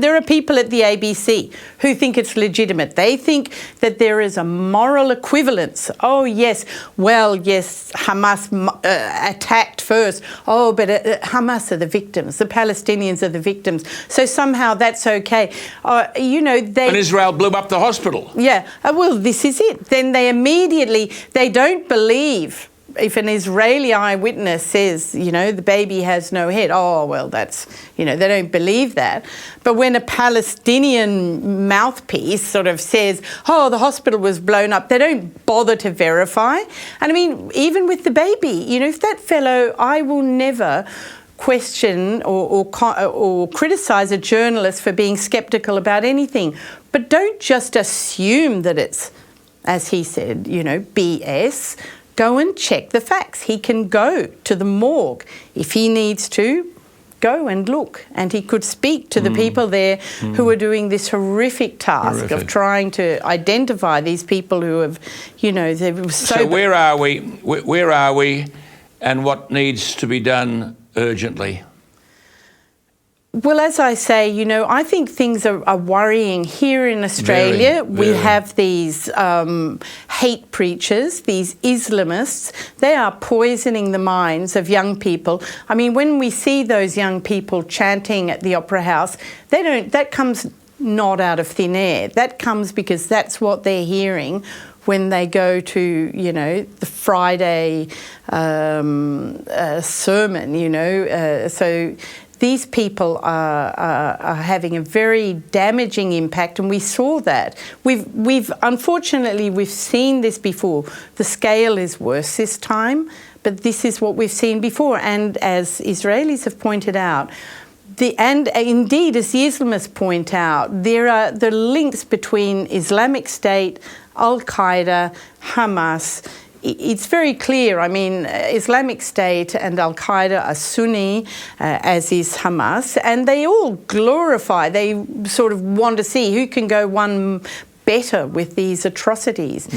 There are people at the ABC who think it's legitimate. They think that there is a moral equivalence. Oh, yes, well, yes, Hamas attacked first. Oh, but Hamas are the victims. The Palestinians are the victims. So somehow that's okay. You know, And Israel blew up the hospital. Yeah, well, this is it. Then they immediately, they don't believe. If an Israeli eyewitness says, you know, the baby has no head, oh, well, that's, you know, they don't believe that. But when a Palestinian mouthpiece sort of says, oh, the hospital was blown up, they don't bother to verify. And I mean, even with the baby, you know, if that fellow, I will never question or criticise a journalist for being sceptical about anything. But don't just assume that it's, as he said, you know, BS. Go and check the facts. He can go to the morgue if he needs to. Go and look, and he could speak to the people there who are doing this horrific task of trying to identify these people who have, you know, they were so where are we? Where are we, and what needs to be done urgently? Well, as I say, you know, I think things are worrying here in Australia. We have these hate preachers, these Islamists. They are poisoning the minds of young people. I mean, when we see those young people chanting at the Opera House, that comes not out of thin air. That comes because that's what they're hearing when they go to, you know, the Friday sermon, you know. So these people are having a very damaging impact, and we saw that. Unfortunately, we've seen this before. The scale is worse this time, but this is what we've seen before. And as Israelis have pointed out, and indeed, as the Islamists point out, there are the links between Islamic State, Al-Qaeda, Hamas. It's very clear. I mean, Islamic State and Al-Qaeda are Sunni, as is Hamas, and they all glorify, they sort of want to see who can go one better with these atrocities.